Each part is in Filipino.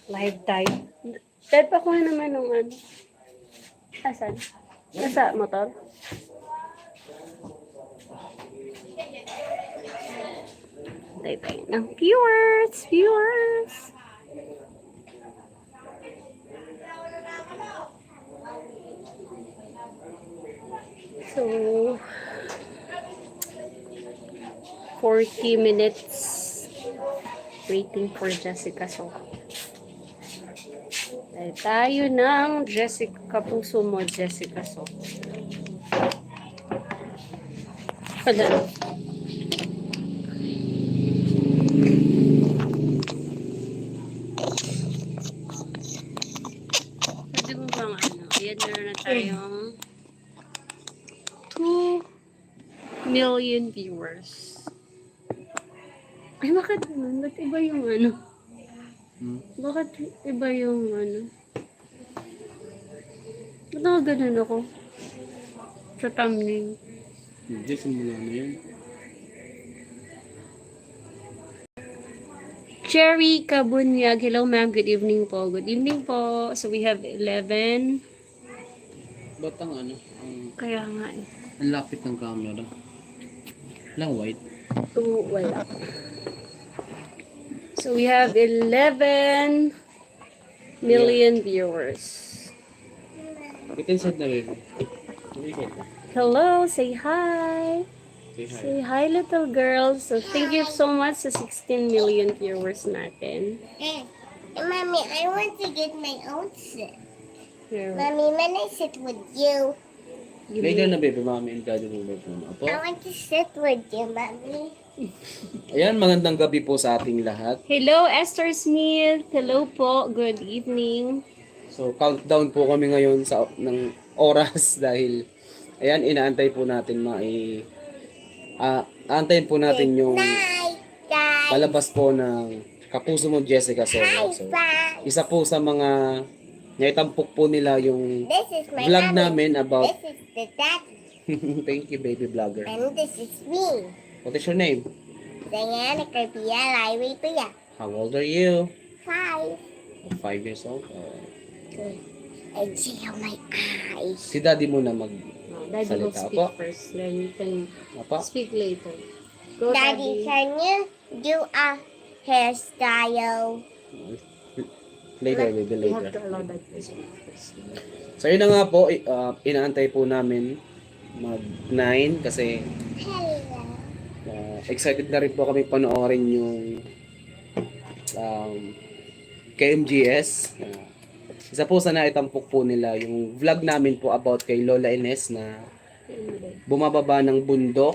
Live tayo. Dad, pakuha naman ng ano. Asan? Nasa motor? Tayo tayo ng viewers. So, 40 minutes waiting for Jessica. So, tayo ng Jessica, kapuso mo, Jessica. So, pala. Pwede mo bang ano? Ayan, meron na tayong 2 million viewers. Ay, bakit naman? Ba't iba yung ano? Bakit iba yung ano? Ba't ako ganun ako? Sa thumbnail. Hindi, simula na yan. Cherry Kabunyag. Hello ma'am, good evening po. Good evening po. So we have 11. Ba't ang ano? Kaya nga eh. Ang lapit ng camera. Lang white. Wala. So we have 11 million viewers. We can set na rin. Hello, say hi. Say hi. Say hi little girl. So thank you so much sa 16 million viewers natin. Mommy, I want to get my own sit. Here. Mommy, when I sit with you, Later na baby, mami and daddy will work muna. Apo? I want to sit with you, Mommy. Ayan, magandang gabi po sa ating lahat. Hello, Esther Smith. Hello po. Good evening. So, countdown po kami ngayon ng oras dahil ayan, inaantay po natin aantayin po natin yung Night, guys. palabas po ng Kapuso Mo Jessica Soho. So, Bye. isa po sa mga naitampok po nila yung This is my vlog mommy. namin about This is the daddy, thank you baby vlogger. and this is me. What is your name? Diana Carpia, Larry Pia. How old are you? 5. 5 years old. And see how my eyes. Si daddy muna mag Daddy will Salita speak po. first. Then you can apa? speak later. Go, Daddy. Daddy, can you do a hairstyle? Later, baby, We have later. to allow that person first. So yun na nga po, inaantay po namin mag 9 kasi Hello. excited na rin po kami panoorin yung KMGS. Isa po sa naitampok po nila yung vlog namin po about kay Lola Ines na bumababa ng bundok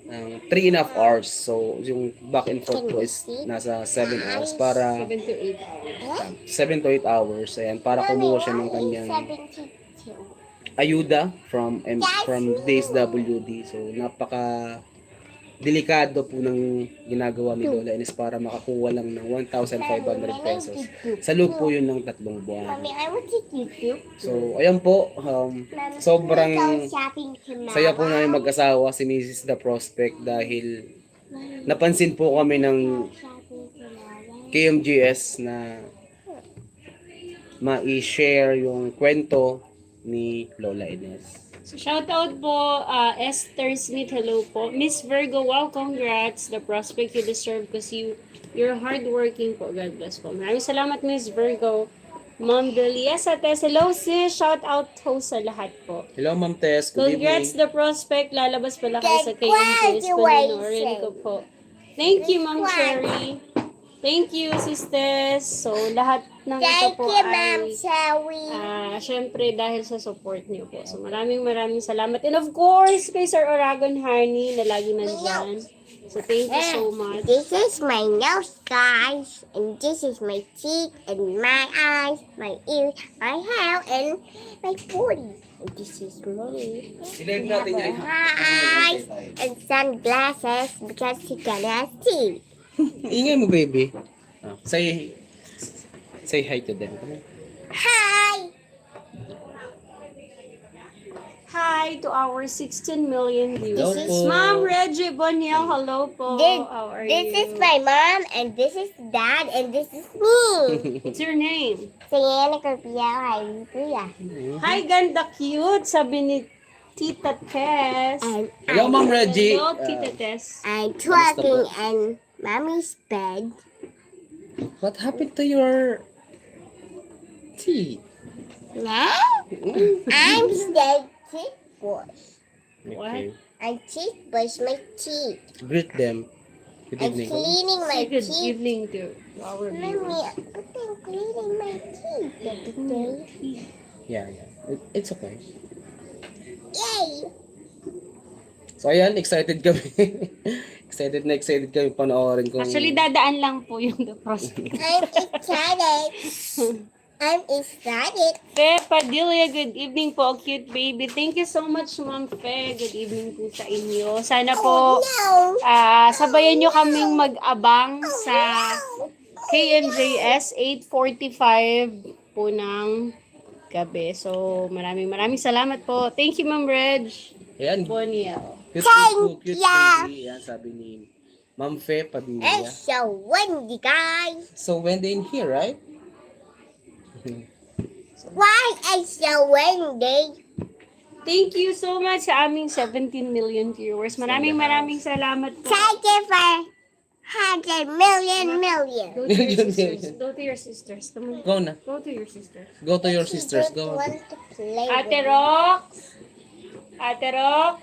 ng 3.5 hours. So yung back and forth po is nasa 7 hours para 7 to 8 hours. 7 to 8 hours. Ayan, para kumuha siya ng kanyang 72. ayuda from DSWD. So napaka delikado po ng ginagawa ni Lola Ines para makakuha lang ng 1,500 pesos. Sa loob po yun ng 3 buwan. Mommy, I want to keep you. So ayan po, sobrang Go shopping tomorrow. saya po namin mag-asawa si Mrs. The Prospect dahil napansin po kami ng Shopping tomorrow. KMGS na ma-share yung kwento ni Lola Ines. So, shout out po, Esther Smith, hello po. Miss Virgo, wow, congrats. The prospect you deserve because you're hardworking po. God bless po. Maraming salamat, Miss Virgo. Ma'am Deliesa Tess, hello sis. Shout out ho sa lahat po. Hello Ma'am Tess, good Congrats, evening. The Prospect. Lalabas pala kayo sa KMJS. Congratulations. Panoorin ko po. Thank you, Ma'am Cherry. Thank you, sisters. So, lahat ng ito Thank po you, Ma'am ay Sherry. syempre dahil sa support niyo po. So maraming salamat. And of course, kay Sir Oragon Harney na lagi nandyan. So thank you so much. This is my nose, guys. And this is my teeth and my eyes, my ears, my hair, and my body. And this is me. Silip natin yan. Eyes and sunglasses because he cannot see. Ingay mo baby. Say hi to them. Come on. Hi! hi to our 16 million Hello viewers. po. Ma'am Reggie Boniel, hello po. How are This you? is my mom, and this is dad, and this is me. What's your name? Sienna Corpiel, hi, Hi, ganda cute, sabi ni Tita Tess. Hello, Ma'am Reggie. Hello, Tita Tess. I'm twerking in mommy's bed. What happened to your teeth? Now, I'm still teeth brush. Okay. I teeth brush my teeth. Greet them. Good I'm evening. cleaning my Say good teeth. evening to our Mommy, viewers. I'm cleaning my teeth today. Yeah. It's okay. Yay! Oh. So ayan, excited kami. excited kami panoorin kung... Actually, dadaan lang po yung The Prospect. I'm excited. I'm excited. Fe Padilla, good evening po, cute baby. Thank you so much, Ma'am Fe. Good evening po sa inyo. Sana po No. sabayan nyo kaming mag-abang sa KMJS 8:45 po ng gabi. So, maraming salamat po. Thank you, Ma'am Reg. Ayan, Boniel. cute ya. baby. Ayan, sabi ni Ma'am Fe Padilla. It's so windy, guys. So when they in here, right? Why is so windy? Thank you so much sa aming 17 million viewers. Maraming salamat po. Thank you for 100 million. Go to your sisters. Go to your sisters. Come on. Go na. Go to your sisters. Go to your sisters. She Go. don't want to play Ate with Rox! Ate Rox!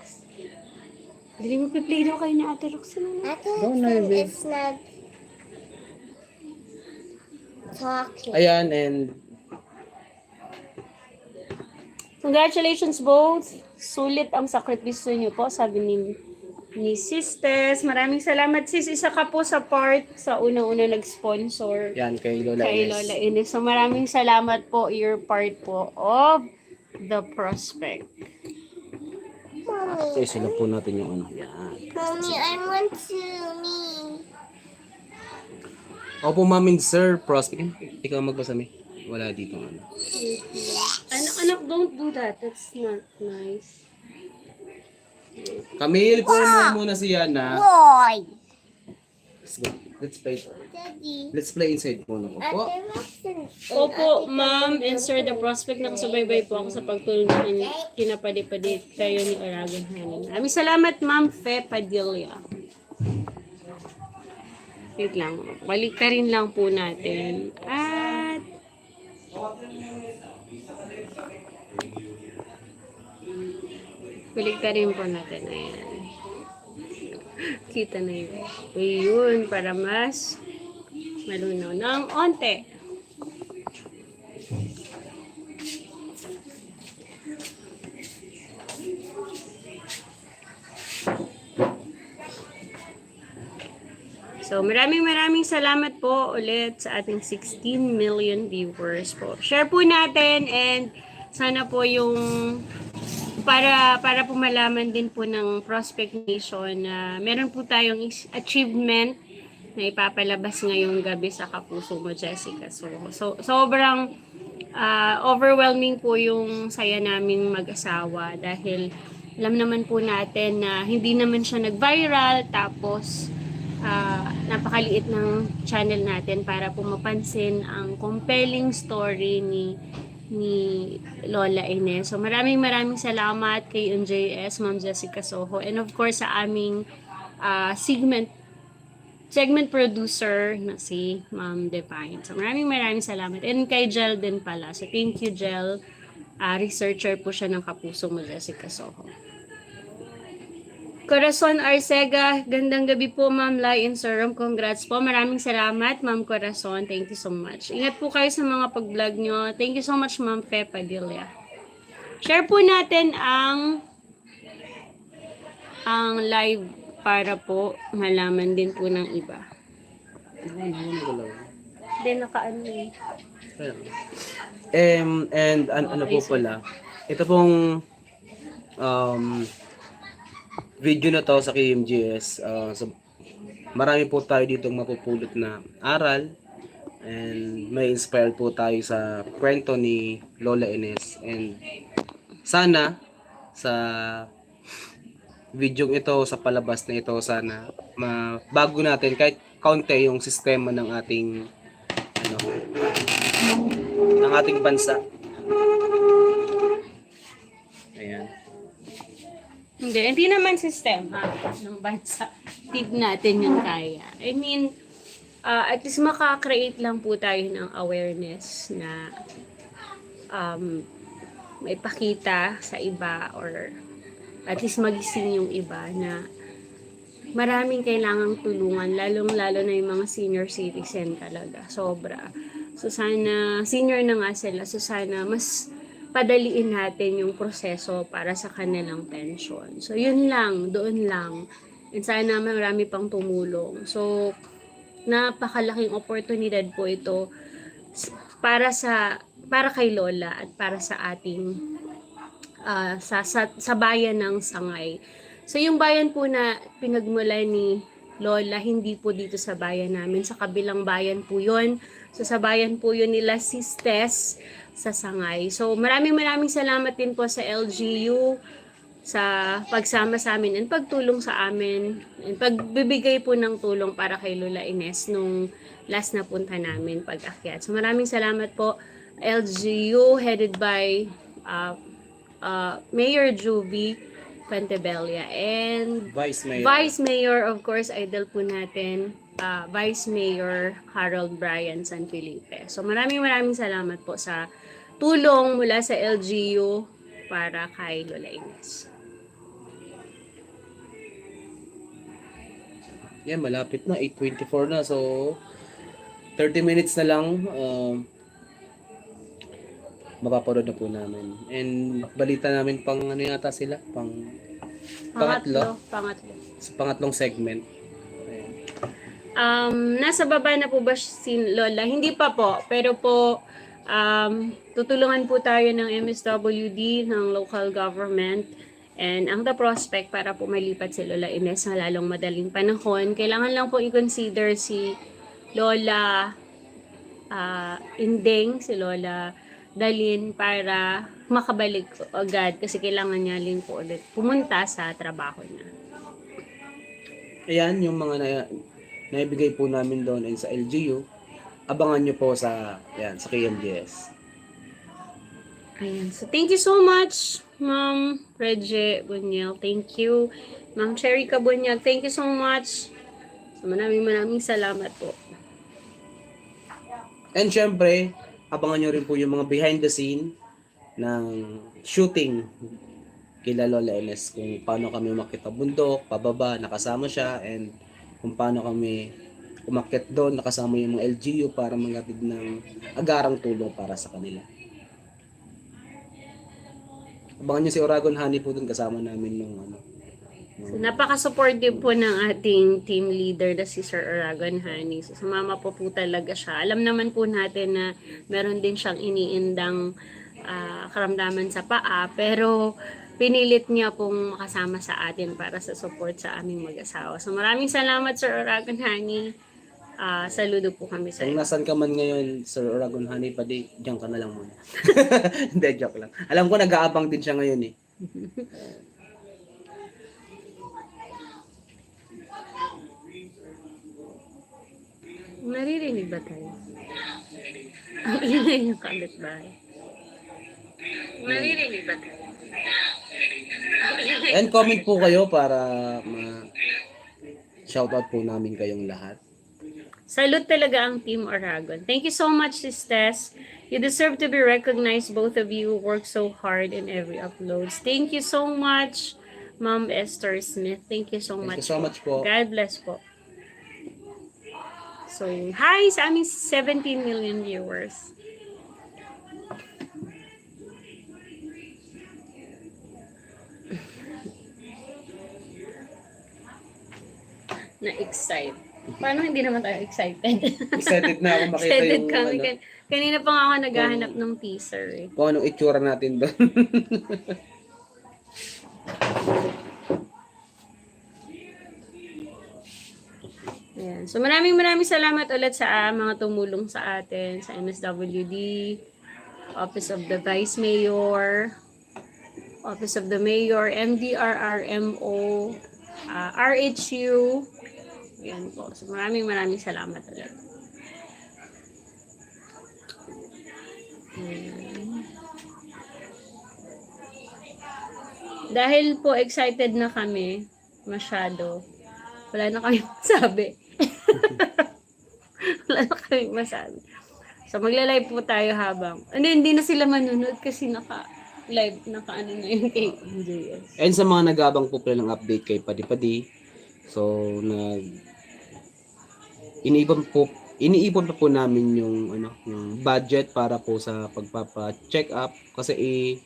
Hindi mo play daw kayo ni Ate Rox. me. I think Go na, babe. it's not talking. Ayan, and Congratulations both. Sulit ang sakripisyo niyo po, sabi ni Sisters. Maraming salamat sis. Isa ka po sa part sa unang-una nag-sponsor yan kay Lola kay Ines. Lola Ines. So maraming salamat po. You're part po of The Prospect. Mommy, So, silap po natin yung ano. Yan. Mommy, I want to me. Opo, Ma'am and Sir Prospect. Ikaw magbasa mi. Wala dito ano. Anak, don't do that. That's not nice. Camille, po muna si Yana. Boy. Let's go. Let's play. Daddy. Let's play inside po. Opo. Ate Roxanne. Opo, Ma'am and Sir The Prospect, nakasubaybay po ako sa pagtulungan kinapadi-padi kayo ni Oragon Hanin. Maraming salamat, Ma'am Fe Padilla. Wait lang. Balik ka rin lang po natin. At balik ka rin po natin. Ayan. Kita na yun. Ayun, para mas malunaw ng onte. So, maraming salamat po ulit sa ating 16 million viewers po. Share po natin and sana po yung para po malaman din po ng Prospect Nation na meron po tayong achievement na ipapalabas ngayong gabi sa Kapuso Mo, Jessica. So sobrang overwhelming po yung saya naming mag-asawa dahil alam naman po natin na hindi naman siya nag-viral tapos napakaliit ng channel natin para po mapansin ang compelling story ni Lola Ines. So maraming salamat kay NJS, Ma'am Jessica Soho, and of course sa aming segment producer na si Ma'am Divine. So maraming salamat. And kay Jel din pala. So thank you, Jel. Researcher po siya ng Kapuso Mo, Jessica Soho. Corazon Arcega, gandang gabi po, Ma'am Lai and Sir Rom. Congrats po. Maraming salamat, Ma'am Corazon. Thank you so much. Ingat po kayo sa mga pag-vlog nyo. Thank you so much, Ma'am Fe Padilla. Share po natin ang live para po malaman din po ng iba. Hindi, nakaano eh. And ano po pala, ito pong video na to sa KMGS. So, marami po tayo ditong mapupulot na aral and may inspire po tayo sa kwento ni Lola Ines. And sana sa video ito, sa palabas na ito. Sana bago natin kahit kaunti yung sistema ng ating ano, ng ating bansa. Ayan. Hindi naman sistema ng bansa. Hindi natin yun kaya. I mean, at least makakreate lang po tayo ng awareness na may pakita sa iba or at least magising yung iba na maraming kailangang tulungan, lalong-lalo na yung mga senior citizen talaga. Sobra. So sana, senior na nga sila, so sana mas padaliin natin yung proseso para sa kanilang pension. So yun lang, doon lang. And sana marami pang tumulong. So napakalaking oportunidad po ito para kay Lola at para sa ating sa bayan ng Sangay. So yung bayan po na pinagmula ni Lola, hindi po dito sa bayan namin, sa kabilang bayan po yun. So sa bayan po yun nila Sistes sa Sangay. So maraming salamat din po sa LGU sa pagsama sa amin and pagtulong sa amin and pagbibigay po ng tulong para kay Lola Ines nung last na punta namin pag-akyat. So maraming salamat po LGU headed by Mayor Juvie Pantebella and Vice Mayor, of course, idol po natin, Vice Mayor Harold Brian San Felipe. So maraming salamat po sa tulong mula sa LGU para kay Lola Ines. Yan, malapit na, 8:24 na. So 30 minutes na lang mapapanood na po namin. And balita namin pang ano yata sila, pangatlo. Sa pangatlong segment. Nasa baba na po ba si Lola? Hindi pa po, pero po tutulungan po tayo ng MSWD, ng local government, and ang The Prospect para po malipat si Lola Ines sa lalong madaling panahon. Kailangan lang po i-consider si Lola Indeng, si Lola Dalin para makabalik agad kasi kailangan niya din po ulit pumunta sa trabaho niya. Ayan, yung mga naibigay po namin doon and sa LGU, abangan nyo po sa KMJS. Ayan. So, thank you so much, Ma'am Reggie Bunyel. Thank you. Ma'am Cherika Bunyel, thank you so much. So, maraming salamat po. And syempre, abangan nyo rin po yung mga behind the scene ng shooting kila Lola Ines, kung paano kami umakyat sa bundok, pababa, nakasama siya, and kung paano kami umakyat doon, nakasama yung mga LGU para mangatid ng agarang tulong para sa kanila. Abangan nyo si Oragon Honey po doon, kasama namin nung So, napaka-supportive po ng ating team leader na si Sir Oragon Honey. So, sumama po talaga siya. Alam naman po natin na meron din siyang iniindang karamdaman sa paa, pero pinilit niya pong makasama sa atin para sa support sa aming mag-asawa. So, maraming salamat, Sir Oragon Honey. Saludo po kami sa kung iyo. nasan ka man ngayon, Sir Oragon Honey, pwede, diyan ka na lang muna. Hindi, joke lang. Alam ko, nag-aabang din siya ngayon eh. Naririnig ba tayo? Ang ingay ng kapitbahay. Naririnig ba tayo? And comment po kayo para ma-shoutout po namin kayong lahat. Salute talaga ang Team Oragon. Thank you so much, sisters. You deserve to be recognized, both of you work so hard in every uploads. Thank you so much, Ma'am Esther Smith. Thank you so much. Thank you so much po. God bless po. So, hi sa aming 17 million viewers. Na-excite. Paano hindi naman tayo excited? Excited na ako makita Excited yung kami. Kanina pa nga ako naghahanap ng teaser eh. kung anong itsura natin doon. Ayan. So maraming salamat ulit sa mga tumulong sa atin, sa MSWD, Office of the Vice Mayor, Office of the Mayor, MDRRMO, RHU. Yan po. So, maraming salamat ulit. Ayan. Dahil po excited na kami masyado, wala na kami masabi. Wala na kami masabi. So magla-live po tayo habang hindi na sila manunod kasi naka-live, naka-ano na yung kay MJS. And sa mga nag-aabang po pala ng update kay Padi-Padi, so iniipon pa po namin yung yung budget para po sa pagpapa-check up kasi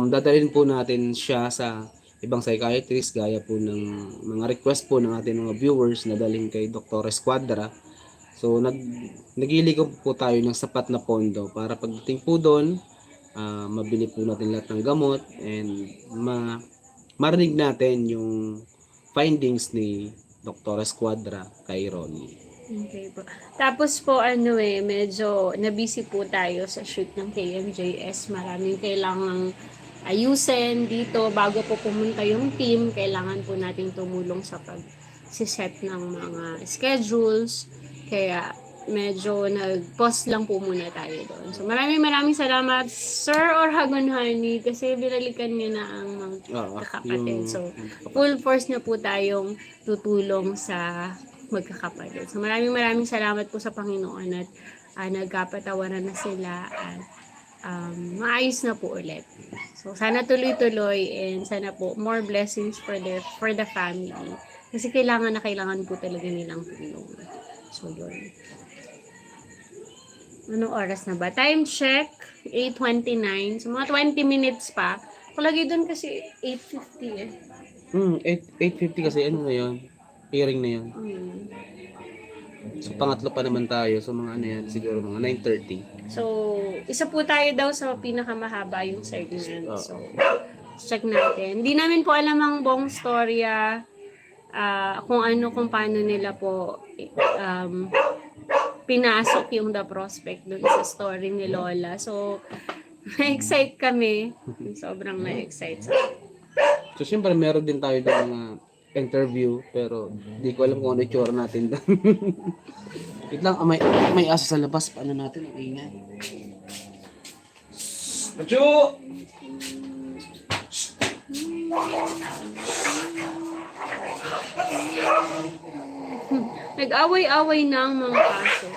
dadalhin po natin siya sa ibang psychiatrist gaya po ng mga request po ng ating mga viewers na dalhin kay Dr. Esquadra. So nagliligom po tayo ng sapat na pondo para pagdating po doon, mabili po natin lahat ng gamot and marinig natin yung findings ni Dr. Esquadra kay Ronnie. Okay po. Tapos po medyo nabisi po tayo sa shoot ng KMJS. Maraming kailangang ayusin dito bago po pumunta yung team. Kailangan po nating tumulong sa pag-set ng mga schedules. Kaya medyo nag-pause lang po muna tayo doon. So maraming salamat Sir Orhagon Honey kasi binalikan niyo na ang mga kakapatid. So full force na po tayong tutulong sa magkakapatid. So maraming salamat po sa Panginoon at nagkapatawaran na sila at maayos na po ulit. So sana tuloy-tuloy and sana po more blessings for the family. Kasi kailangan po talaga nilang tulong. So yun. Anong oras na ba? Time check, 8:29. So mga 20 minutes pa. Palagi doon kasi 8:50 8:50 kasi na yun. Hearing na yun. So pangatlo pa naman tayo. So mga yan, siguro mga 9:30. So, isa po tayo daw sa pinakamahaba yung segment. So, check natin. Hindi namin po alam ang buong storya, kung paano nila po pinasok yung The Prospect dun sa story ni Lola. So, na-excite kami. Sobrang na-excite. So, siyempre meron din tayo ng mga interview pero di ko alam kung ano itsura natin doon. Wait lang, may aso sa labas. Paano natin? Ang ingay. Pacho! Nag-away-away na ang mga aso.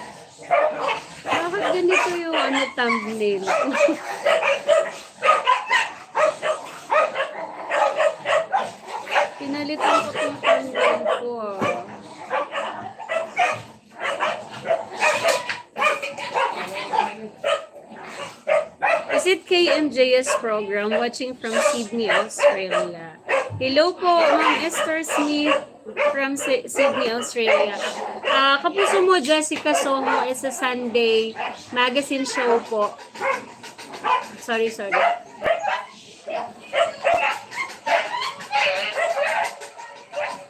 Bakit ganito yung thumbnail? Pinalitan ko itong thumbnail ko. Is it KMJS program watching from Sydney, Australia? Hello po, Ma'am Esther Smith from Sydney, Australia. Kapuso mo, Jessica Soho, is a Sunday magazine show po. Sorry.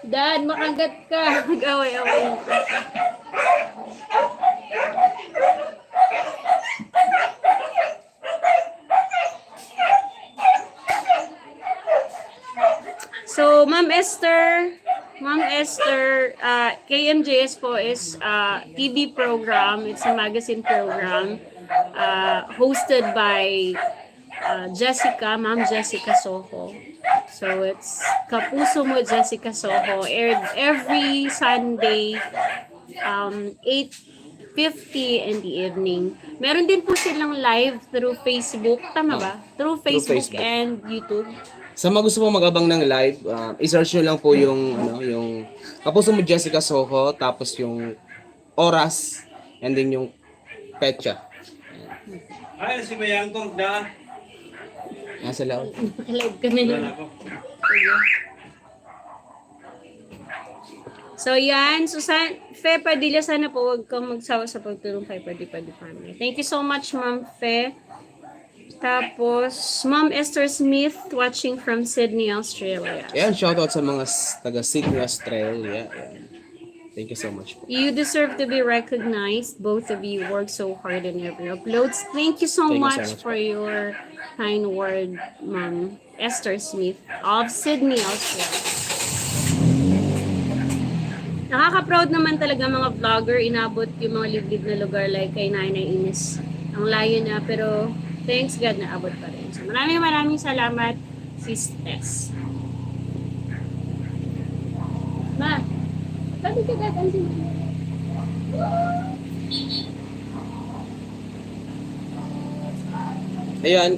Dad, makagat ka. Mag-away-away na. So, Ma'am Esther, KMJS po is TV program. It's a magazine program hosted by Ma'am Jessica Soho. So, it's Kapuso Mo Jessica Soho, aired every Sunday, 8:50 in the evening. Meron din po silang live through Facebook, tama ba? Through Facebook and YouTube. Sa mga gusto mo mag-abang ng live, i-search nyo lang po yung Kapuso Mo Jessica Soho, tapos yung oras, and then yung petsa. Ay, si Mayangkong na. Nasa laot. Live ka na yun. So, yan. Susan, Fe Padilla, sana po huwag kang magsawa sa pagtulong kay Padi-Padi family. Thank you so much, Ma'am Fe. Tapos, Ma'am Esther Smith watching from Sydney, Australia. Ayan, shoutout sa mga taga Sydney, Australia. Ayan. Thank you so much po. You deserve to be recognized. Both of you work so hard on every uploads. Thank you so Thank you so much much for your kind word, Ma'am Esther Smith of Sydney, Australia. Nakaka-proud naman talaga mga vlogger, inabot yung mga liblib na lugar like kay Nanay Ines. Ang layo na, pero thanks God na abot pa rin. So maraming salamat, Sis Tess. Ma, sabi ka gatan si Mama. Ayan,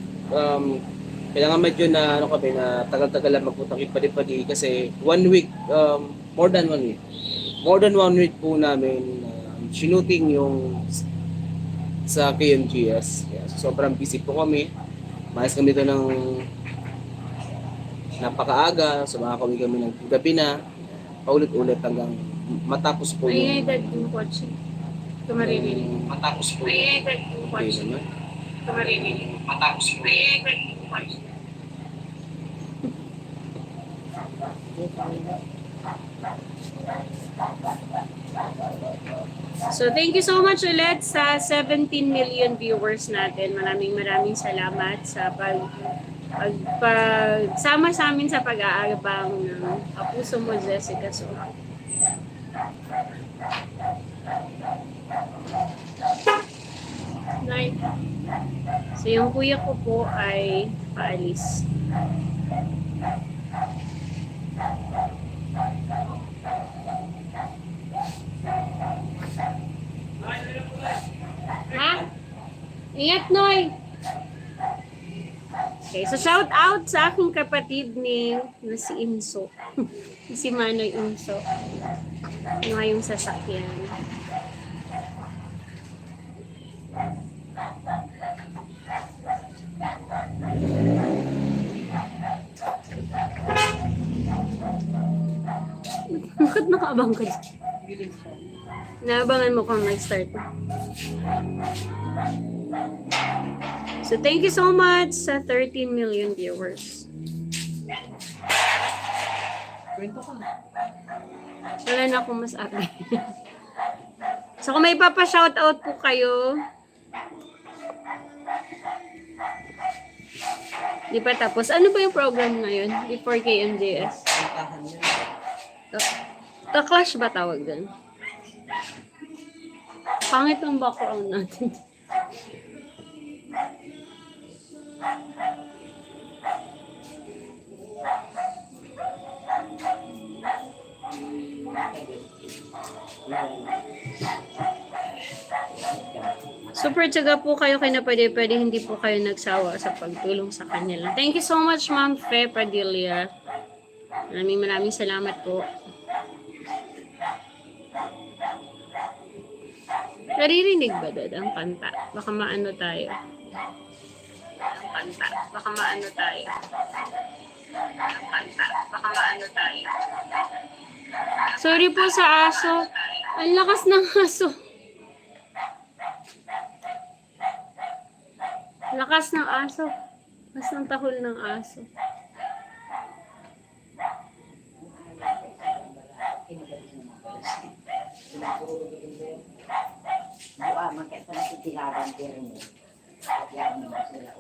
kailangan medyo na ano kami na tagal-tagal lang magpunta kay Padi-Padi kasi 1 week, more than 1 week. More than 1 week po namin shooting yung sa KMGS. Yeah, so sobrang busy po kami. Maayos kami ito ng napakaaga, so makakauwi kami ng gabi na, paulit-ulit hanggang matapos po Ay, yung... dad yung kotse. Tumaririnig. Matapos po Ay, dad yung Okay kotse. naman. Tumaririnig. Matapos po Ay, dad yung kotse. So, thank you so much ulit sa 17 million viewers natin. Maraming salamat sa pagsama sa amin sa pag-aarabang ng Kapuso Mo, Jessica. So, yung kuya ko po ay paalis. Ha? Ingat, Noy! Okay, so shout out sa aking kapatid na si Inso. Si Manoy Inso. Ano nga yung sasakyan. Bakit nakaabang ka dyan? Naabangan mo kung mag-start. So, thank you so much sa 13 million viewers. Wala na akong masabi. So, kung may papa-shoutout po kayo, di pa tapos. Ano ba yung program ngayon? Before KMJS? The-Clash ba tawag doon? Pangit ang background natin. Super tiyaga po kayo kay na pwede hindi po kayo nagsawa sa pagtulong sa kanila. Thank you so much, Ma'am Fe Padilla. Maraming salamat po. Naririnig ba doon ang kanta? Baka maano tayo. Ang kanta. Baka maano tayo. Ang kanta. Baka maano tayo. Sorry po sa aso. Ang lakas ng aso. Lakas ng aso. Lakas ng tahol ng aso. Buwa, makita na si Tilaran din mo. Yan mo sila.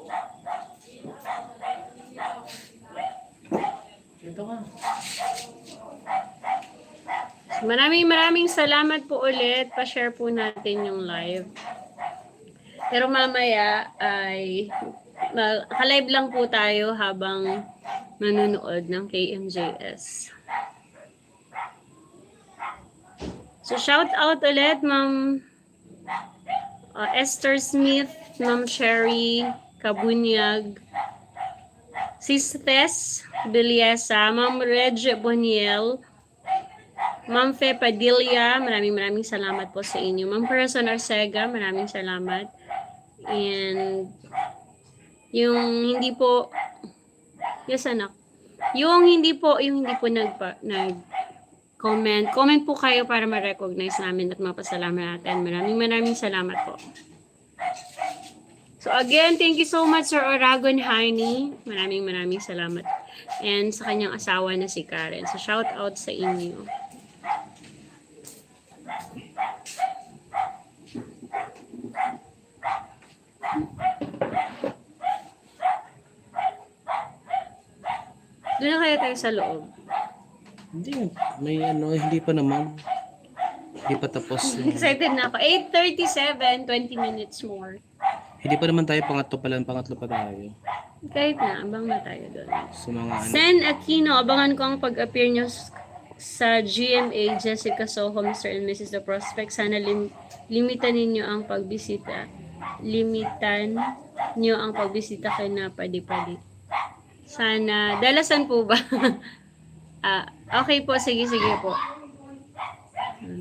Ito ka. Maraming salamat po ulit. Pa-share po natin yung live. Pero mamaya ay ka-live lang po tayo habang manunood ng KMJS. So shout out ulit Ma'am Esther Smith, Ma'am Sherry Kabunyag, Sis Tess Biliesa, Ma'am Reg Boniel, Ma'am Fe Padilla, maraming salamat po sa inyo. Ma'am Corazon Arcega, maraming salamat. And yung hindi po, yes anak, yung hindi po comment po kayo para ma-recognize namin at mapasalamat natin. Maraming salamat po. So again, thank you so much Sir Oragon Honey. Maraming salamat. And sa kanyang asawa na si Karen. So shout out sa inyo. Doon na kaya tayo sa loob. Hindi, may ano, hindi pa naman. Hindi pa tapos. Excited na ako. 8:37, 20 minutes more. Hindi pa naman tayo, pangatlo pa tayo. Kahit na, abang na tayo doon. So mga ano. Sen Aquino, abangan ko ang pag-appear nyo sa GMA, Jessica Soho, Mr. and Mrs. The Prospect. Sana limitan ninyo ang pagbisita. Limitan nyo ang pagbisita kay na padi-padi. Sana, dalasan po ba? Okay po, sige po.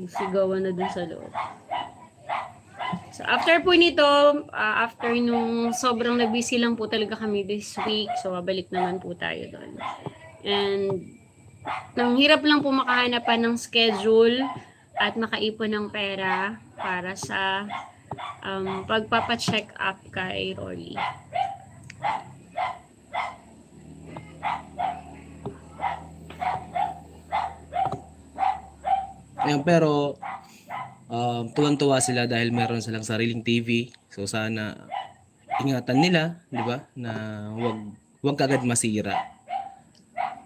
Sigawan na dun sa loob. So, after po nito, after nung sobrang nag-busy lang po talaga kami this week, so babalik naman po tayo doon. And, nang hirap lang po makahanap pa ng schedule at makaipon ng pera para sa pagpapacheck up kay Rolly. Ayan, pero tuwan-tuwa sila dahil meron silang sariling TV. So sana ingatan nila, 'di ba? Na wag kagad masira.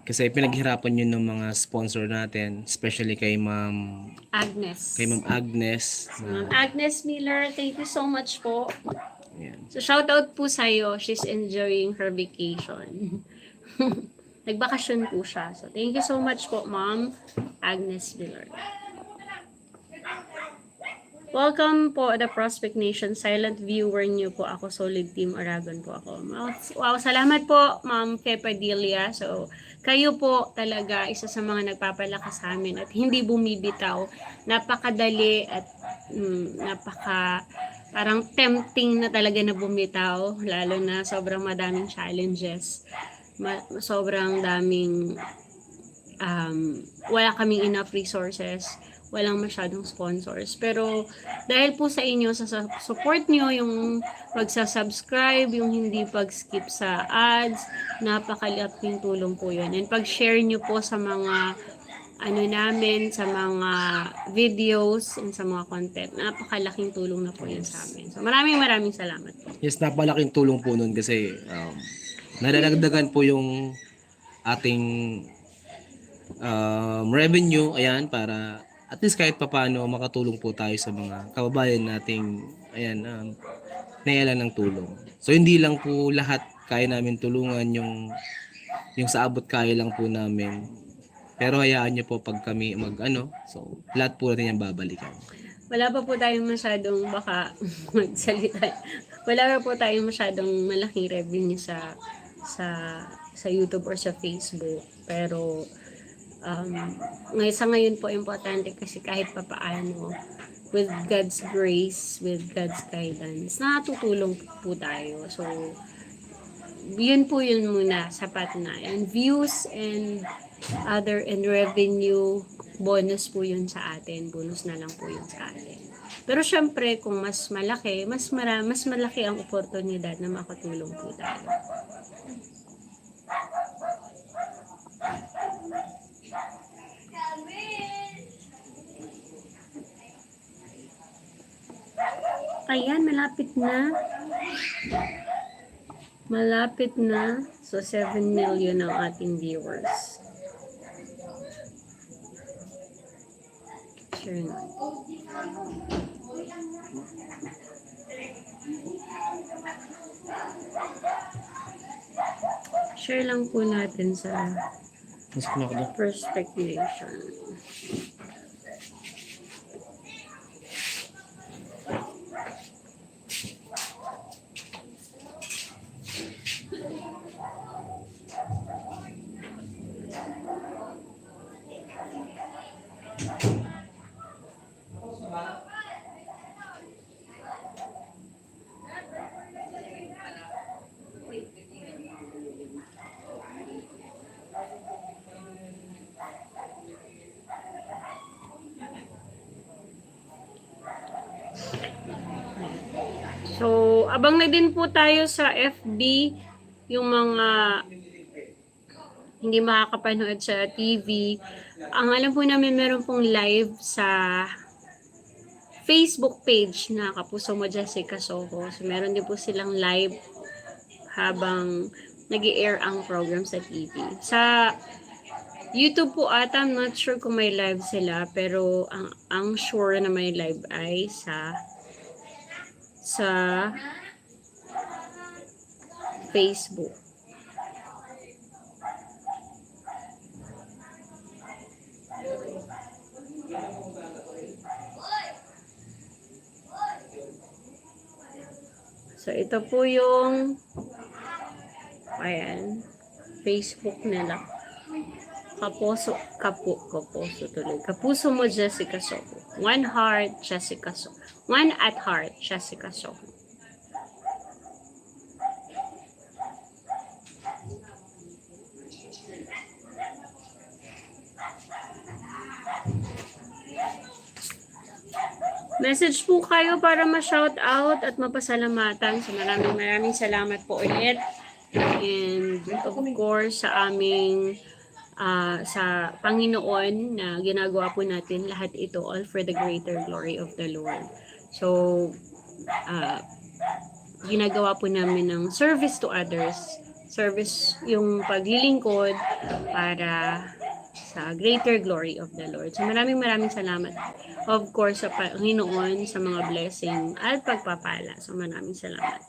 Kasi pinaghirapan yun ng mga sponsor natin, especially kay Ma'am Agnes. Agnes. Ma'am Agnes Miller, thank you so much po. Ayan. So, shout out po sa'yo. She's enjoying her vacation. Nagbakasyon po siya. So, thank you so much po, Ma'am Agnes Miller. Welcome po the Prospect Nation. Silent viewer niyo po ako. Solid Team Aragon po ako. Wow, salamat po, Ma'am Kepadilla. So, kayo po talaga isa sa mga nagpapalakas sa amin at hindi bumibitaw. Napakadali at parang tempting na talaga na bumitaw. Lalo na sobrang madaming challenges. Sobrang daming wala kaming enough resources. Walang masyadong sponsors. Pero dahil po sa inyo, sa support nyo, yung pagsa-subscribe, yung hindi pag-skip sa ads, napakalaking tulong po yun. And pag-share nyo po sa mga namin, sa mga videos, and sa mga content, napakalaking tulong na po yun sa amin. So maraming salamat po. Yes, napalaking tulong po nun kasi nadadagdagan po yung ating revenue, ayan, para at least kahit papaano makatulong po tayo sa mga kababayan nating nailan ng tulong. So hindi lang po lahat kaya namin tulungan, yung sa abot kaya lang po namin. Pero hayaan nyo po pag kami so lahat po natin yung babalikan. Wala pa po tayong masyadong baka magsalita. Wala pa po tayong masyadong malaking revenue sa YouTube or sa Facebook. Pero ngayon po importante kasi kahit papaano with God's grace, with God's guidance, natutulong po tayo. So, yun muna, sapat na. And views and revenue, bonus po yun sa atin. Bonus na lang po yun sa atin. Pero syempre, kung mas malaki, mas malaki ang oportunidad na makatulong po tayo. Ayan, malapit na. Malapit na. So, 7 million ang ating viewers. Sure na. Share lang po natin sa Prospect Nation. So, abang na din po tayo sa FB, yung mga hindi makakapanood sa TV. Ang alam po namin, meron pong live sa Facebook page na Kapuso Mo Jessica Soho. So, meron din po silang live habang nag-i-air ang program sa TV. Sa YouTube po ata, I'm not sure kung may live sila, pero ang sure na may live ay sa Facebook. So, ito po yung ayan, Facebook nila. Kapuso tuloy. Kapuso mo, Jessica Soho. One heart, Jessica Soho. One at heart, Jessica Soho. Message po kayo para ma-shout out at mapasalamatan. So maraming salamat po ulit. And of course sa aming sa Panginoon na ginagawa po natin lahat ito all for the greater glory of the Lord. So ginagawa po namin ng service to others. Service yung paglilingkod para sa greater glory of the Lord. So maraming salamat. Of course, sa Panginoon, sa mga blessing at pagpapala. So maraming salamat.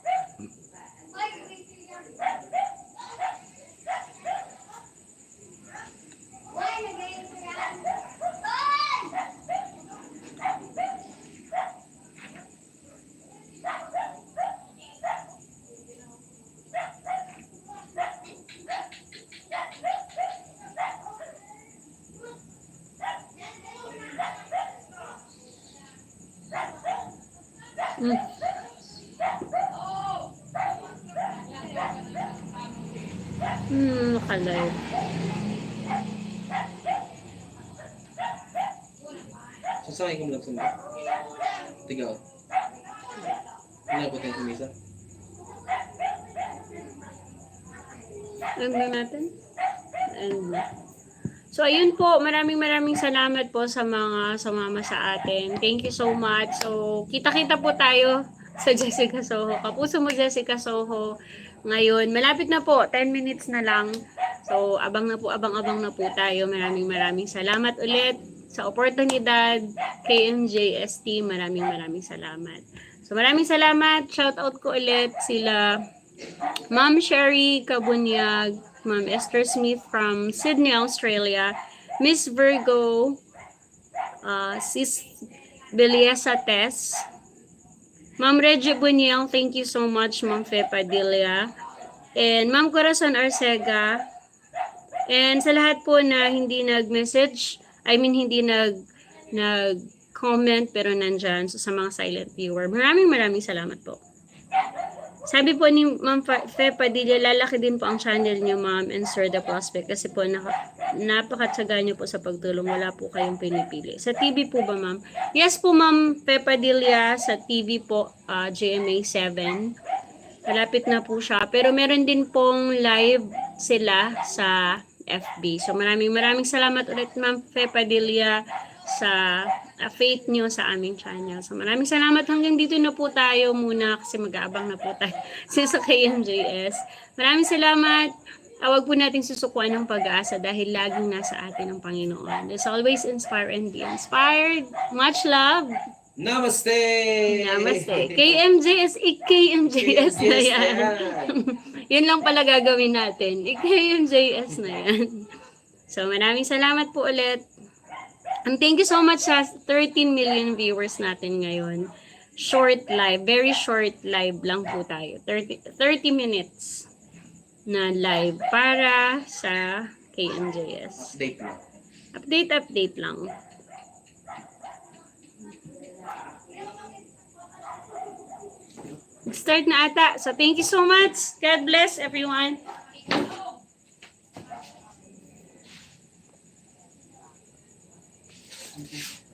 Nakalive. Sasakay kong lang sumisa. Tigaw. Ano po tayo sumisa? Alam natin? So, ayun po. Maraming salamat po sa mga sumama sa atin. Thank you so much. So, kita-kita po tayo sa Jessica Soho. Kapuso mo, Jessica Soho. Ngayon, malapit na po. 10 minutes na lang. So, abang na po tayo. Maraming salamat ulit sa oportunidad. KMJST, maraming salamat. So, maraming salamat. Shout out ko ulit sila Ma'am Sherry Kabunyag, Ma'am Esther Smith from Sydney, Australia, Miss Virgo, Sis Beliesa Tess, Ma'am Reggie Bunyang, thank you so much, Ma'am Fe Padilla, and Ma'am Corazon Arcega, and sa lahat po na hindi nag-message, hindi nag-comment pero nandyan, so sa mga silent viewer, maraming salamat po. Sabi po ni Ma'am Fe Padilla, lalaki din po ang channel niyo, Ma'am and Sir The Prospect, kasi po napakatsaga niyo po sa pagtulong, wala po kayong pinipili. Sa TV po ba, Ma'am? Yes po, Ma'am Fe Padilla, sa TV po, GMA 7. Malapit na po siya. Pero meron din pong live sila sa FB. So maraming salamat ulit, Ma'am Fe Padilla, sa faith nyo sa aming channel. So maraming salamat. Hanggang dito na po tayo muna kasi mag-aabang na po tayo sa KMJS. Maraming salamat. Huwag po natin susukuan ng pag-asa dahil laging nasa atin ang Panginoon. Let's always inspire and be inspired. Much love. Namaste! Namaste. KMJS na yan. Yun lang pala gagawin natin. KMJS na yan. So maraming salamat po ulit. And thank you so much sa 13 million viewers natin ngayon. Short live, very short live lang po tayo. 30 minutes na live para sa KMJS. Update lang. Update lang. Start na ata. So thank you so much. God bless everyone. Okay.